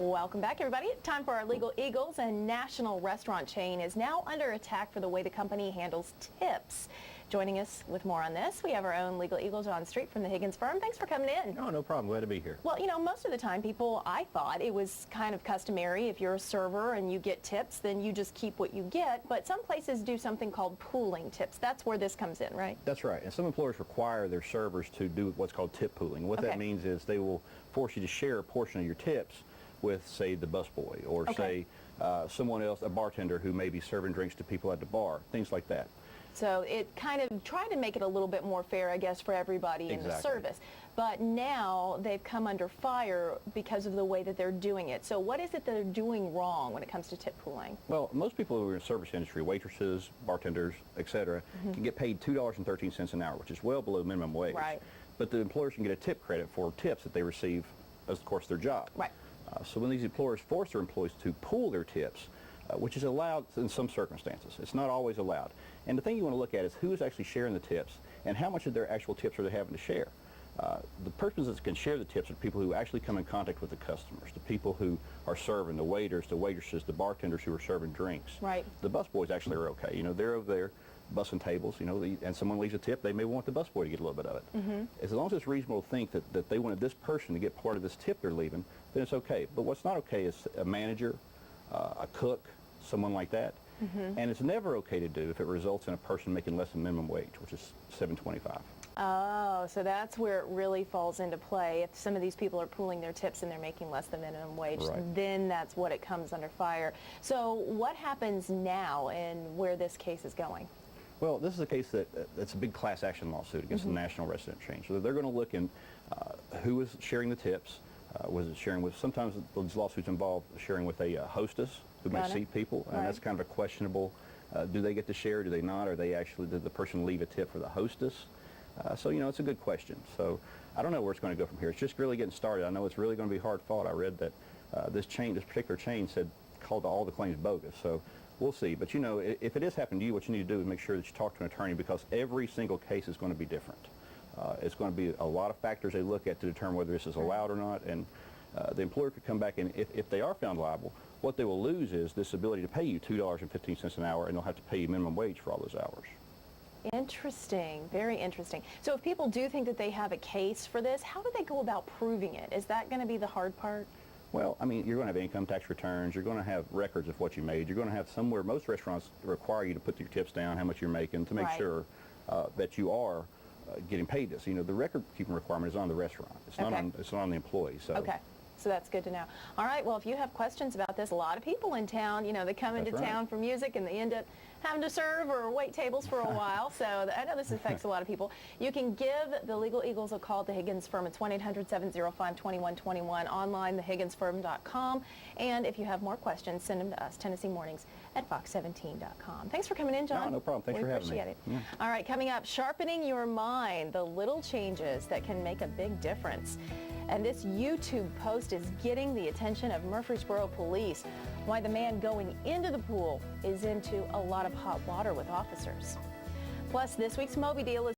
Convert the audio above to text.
Welcome back, everybody. Time for our Legal Eagles. A national restaurant chain is now under attack for the way the company handles tips. Joining us with more on this, we have our own Legal Eagles on street from the Higgins firm. Thanks for coming in. Oh, no problem. Glad to be here. Well, you know, most of the time I thought it was kind of customary. If you're a server and you get tips, then you just keep what you get. But some places do something called pooling tips. That's where this comes in, right? That's right. And some employers require their servers to do what's called tip pooling. What that means is they will force you to share a portion of your tips with, say, the busboy or say someone else, a bartender who may be serving drinks to people at the bar, things like that. So it kind of tried to make it a little bit more fair, I guess, for everybody in the service. But now they've come under fire because of the way that they're doing it. So what is it that they're doing wrong when it comes to tip pooling? Well, most people who are in the service industry, waitresses, bartenders, etc., can get paid $2.13 an hour, which is well below minimum wage. Right. But the employers can get a tip credit for tips that they receive as, of course, their job. Right. So when these employers force their employees to pool their tips, which is allowed in some circumstances. It's not always allowed. And the thing you want to look at is who is actually sharing the tips and how much of their actual tips are they having to share. The persons that can share the tips are people who actually come in contact with the customers, the people who are serving, the waiters, the waitresses, the bartenders who are serving drinks. Right. The busboys actually are okay. You know, they're over there bussing tables, you know, and someone leaves a tip, they may want the busboy to get a little bit of it. As long as it's reasonable to think that they wanted this person to get part of this tip they're leaving, then it's okay. But what's not okay is a manager, a cook, someone like that. And it's never okay to do if it results in a person making less than minimum wage, which is $7.25. Oh, so that's where it really falls into play. If some of these people are pooling their tips and they're making less than minimum wage, then that's what it comes under fire. So what happens now and where this case is going? Well, this is a case that's a big class action lawsuit against the national restaurant chain. So they're going to look in who is sharing the tips. Was it sharing with, sometimes these lawsuits involve sharing with a hostess who may seat people, and that's kind of a questionable, do they get to share, do they not, or did the person leave a tip for the hostess? So, you know, it's a good question. So I don't know where it's going to go from here. It's just really getting started. I know it's really going to be hard fought. I read that this particular chain called all the claims bogus. So we'll see. But, you know, if it is happening to you, what you need to do is make sure that you talk to an attorney, because every single case is going to be different. It's going to be a lot of factors they look at to determine whether this is allowed or not. And the employer could come back, and if they are found liable, what they will lose is this ability to pay you $2.15 an hour, and they'll have to pay you minimum wage for all those hours. Interesting. Very interesting. So if people do think that they have a case for this, how do they go about proving it? Is that going to be the hard part? Well, I mean, you're going to have income tax returns. You're going to have records of what you made. You're going to have somewhere, most restaurants require you to put your tips down, how much you're making, to make sure that you are getting paid this. You know, the record keeping requirement is on the restaurant. It's not on the employee. So. Okay. So that's good to know. All right, well, if you have questions about this, a lot of people in town, you know, they come into town for music and they end up having to serve or wait tables for a while. So I know this affects a lot of people. You can give the Legal Eagles a call at the Higgins firm. It's 1-800-705-2121, online, thehigginsfirm.com. And if you have more questions, send them to us, Tennessee Mornings at fox17.com. Thanks for coming in, John. No problem. Thanks for having me. We appreciate it. Yeah. All right, coming up, sharpening your mind, the little changes that can make a big difference. And this YouTube post is getting the attention of Murfreesboro police. Why the man going into the pool is into a lot of hot water with officers. Plus, this week's Moby Deal is